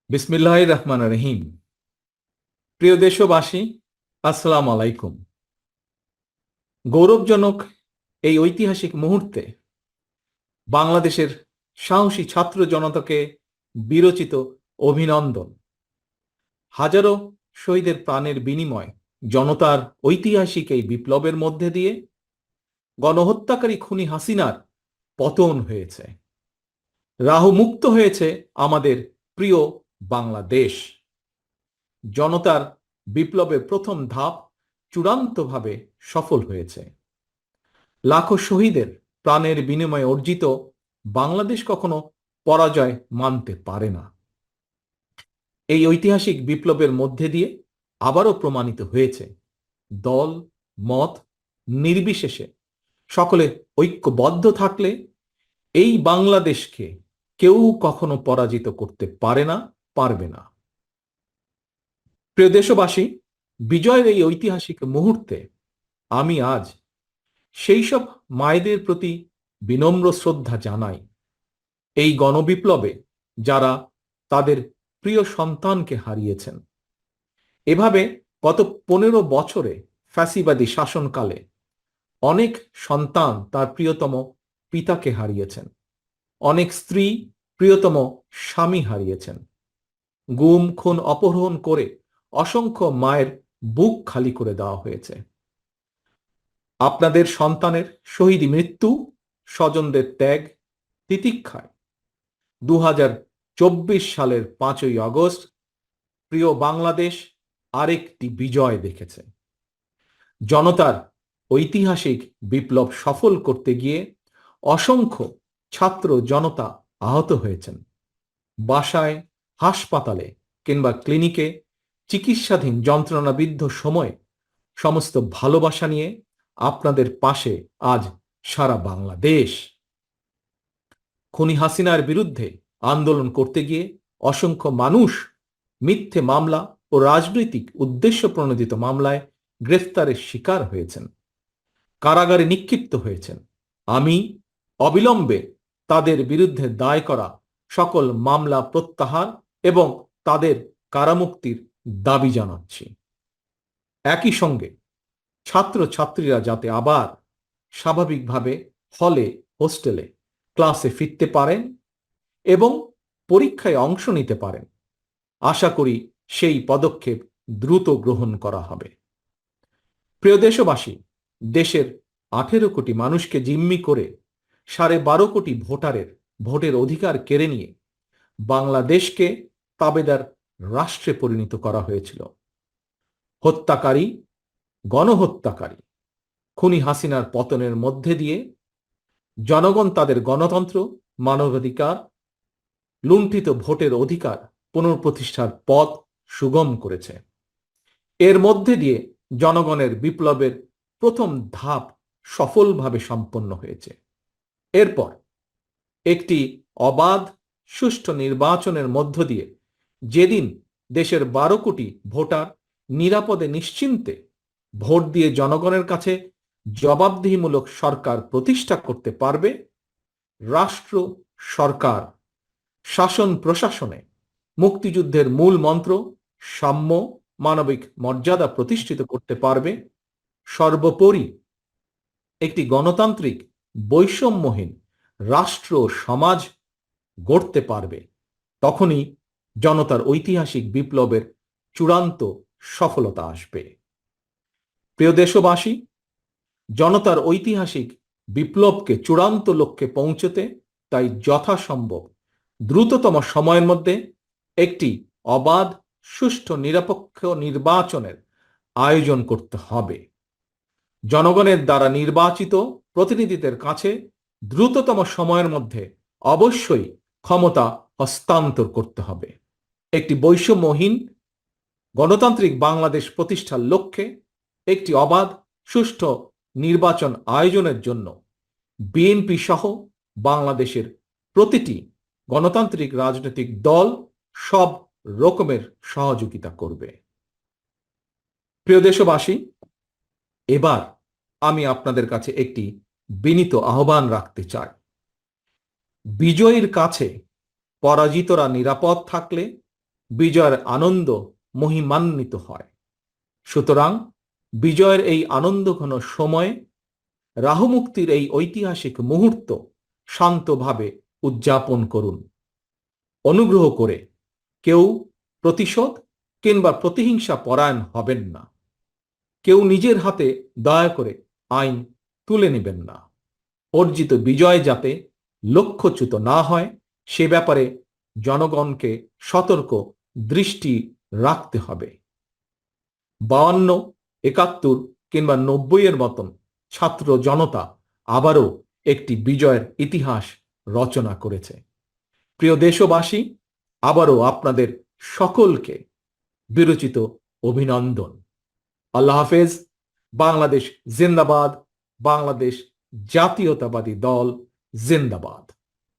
বিসমিল্লাহির রহমানির রহিম। প্রিয় দেশবাসী, আসসালামু আলাইকুম। গৌরবজনক এই ঐতিহাসিক মুহূর্তে বাংলাদেশের সাহসী ছাত্র জনতাকে বিরচিত অভিনন্দন। হাজারো শহীদের প্রাণের বিনিময় জনতার ঐতিহাসিক এই বিপ্লবের মধ্যে দিয়ে গণহত্যাকারী খুনি হাসিনার পতন হয়েছে, রাহু মুক্ত হয়েছে আমাদের প্রিয় বাংলাদেশ। জনতার বিপ্লবের প্রথম ধাপ চূড়ান্তভাবে সফল হয়েছে। লাখো শহীদের প্রাণের বিনিময়ে অর্জিত বাংলাদেশ কখনো পরাজয় মানতে পারে না। এই ঐতিহাসিক বিপ্লবের মধ্যে দিয়ে আবারও প্রমাণিত হয়েছে, দল মত নির্বিশেষে সকলে ঐক্যবদ্ধ থাকলে এই বাংলাদেশকে কেউ কখনো পরাজিত করতে পারে না, পারবে না। প্রিয় দেশবাসী, বিজয়ের এই ঐতিহাসিক মুহূর্তে আমি আজ সেই সব মায়েদের প্রতি বিনম্র শ্রদ্ধা জানাই, এই গণবিপ্লবে যারা তাদের প্রিয় সন্তানকে হারিয়েছেন। এভাবে গত 15 বছরে ফ্যাসিবাদী শাসনকালে অনেক সন্তান তার প্রিয়তম পিতাকে হারিয়েছেন, অনেক স্ত্রী প্রিয়তম স্বামী হারিয়েছেন। গুম খুন অপহরণ করে অসংখ্য মায়ের বুক খালি করে দেওয়া হয়েছে। আপনাদের সন্তানের শহীদ মৃত্যু, স্বজনদের ত্যাগ তিতিক্ষায় 2024 সালের 5ই আগস্ট প্রিয় বাংলাদেশ আরেকটি বিজয় দেখেছে। জনতার ঐতিহাসিক বিপ্লব সফল করতে গিয়ে অসংখ্য ছাত্র জনতা আহত হয়েছেন। বাসায়, হাসপাতালে কিংবা ক্লিনিকে চিকিৎসাধীন যন্ত্রণাবিদ্ধ সময়ে সমস্ত ভালোবাসা নিয়ে আপনাদের পাশে আজ সারা বাংলাদেশ। খুনি হাসিনার বিরুদ্ধে আন্দোলন করতে গিয়ে অসংখ্য মানুষ মিথ্যে মামলা ও রাজনৈতিক উদ্দেশ্য প্রণোদিত মামলায় গ্রেফতারের শিকার হয়েছেন, কারাগারে নিক্ষিপ্ত হয়েছেন। আমি অবিলম্বে তাদের বিরুদ্ধে দায় করা সকল মামলা প্রত্যাহার এবং তাদের কারামুক্তির দাবি জানাচ্ছি। একই সঙ্গে ছাত্রছাত্রীরা যাতে আবার স্বাভাবিকভাবে হলে, হোস্টেলে, ক্লাসে ফিরতে পারেন এবং পরীক্ষায় অংশ নিতে পারেন, আশা করি সেই পদক্ষেপ দ্রুত গ্রহণ করা হবে। প্রিয় দেশবাসী, দেশের 18 কোটি মানুষকে জিম্মি করে 12.5 কোটি ভোটারের ভোটের অধিকার কেড়ে নিয়ে বাংলাদেশকে তাবেদার রাষ্ট্রে পরিণত করা হয়েছিল। হত্যাকারী, গণহত্যাকারী খুনি হাসিনার পতনের মধ্যে দিয়ে জনগণ তাদের গণতন্ত্র, মানবাধিকার, লুণ্ঠিত ভোটের অধিকার পুনঃপ্রতিষ্ঠার পথ সুগম করেছে। এর মধ্যে দিয়ে জনগণের বিপ্লবের প্রথম ধাপ সফলভাবে সম্পন্ন হয়েছে। এরপর একটি অবাধ সুষ্ঠু নির্বাচনের মধ্য দিয়ে যেদিন দেশের 12 কোটি ভোটার নিরাপদে নিশ্চিন্তে ভোট দিয়ে জনগণের কাছে জবাবদিহিমূলক সরকার প্রতিষ্ঠা করতে পারবে, রাষ্ট্র, সরকার, শাসন প্রশাসনে মুক্তিযুদ্ধের মূল মন্ত্র সাম্য, মানবিক মর্যাদা প্রতিষ্ঠিত করতে পারবে, সর্বোপরি একটি গণতান্ত্রিক বৈষম্যহীন রাষ্ট্র সমাজ গড়তে পারবে, তখনই জনতার ঐতিহাসিক বিপ্লবের চূড়ান্ত সফলতা আসবে। প্রিয় দেশবাসী, জনতার ঐতিহাসিক বিপ্লবকে চূড়ান্ত লক্ষ্যে পৌঁছতে তাই যথাসম্ভব দ্রুততম সময়ের মধ্যে একটি অবাধ, সুষ্ঠু, নিরপেক্ষ নির্বাচনের আয়োজন করতে হবে। জনগণের দ্বারা নির্বাচিত প্রতিনিধিদের কাছে দ্রুততম সময়ের মধ্যে অবশ্যই ক্ষমতা হস্তান্তর করতে হবে। একটি বৈষম্যহীন গণতান্ত্রিক বাংলাদেশ প্রতিষ্ঠার লক্ষ্যে একটি অবাধ, সুষ্ঠু নির্বাচন আয়োজনের জন্য বিএনপি সহ বাংলাদেশের প্রতিটি গণতান্ত্রিক রাজনৈতিক দল সব রকমের সহযোগিতা করবে। প্রিয় দেশবাসী, এবার আমি আপনাদের কাছে একটি বিনীত আহ্বান রাখতে চাই। বিজয়ীর কাছে পরাজিতরা নিরাপদ থাকলে বিজয়ের আনন্দ মহিমান্বিত হয়। সুতরাং বিজয়ের এই আনন্দঘন সময়ে রাহুমুক্তির এই ঐতিহাসিক মুহূর্ত শান্তভাবে উদযাপন করুন। অনুগ্রহ করে কেউ প্রতিশোধ কিংবা প্রতিহিংসা পরায়ণ হবেন না। কেউ নিজের হাতে দয়া করে আইন তুলে নেবেন না। অর্জিত বিজয় যাতে লক্ষ্যচ্যুত না হয় সে ব্যাপারে জনগণকে সতর্ক দৃষ্টি রাখতে হবে। 52, 71 কিংবা 90 মতন ছাত্র জনতা আবারও একটি বিজয়ের ইতিহাস রচনা করেছে। প্রিয় দেশবাসী, আবারও আপনাদের সকলকে বিরচিত অভিনন্দন। আল্লাহ হাফেজ। বাংলাদেশ জিন্দাবাদ। বাংলাদেশ জাতীয়তাবাদী দল জিন্দাবাদ।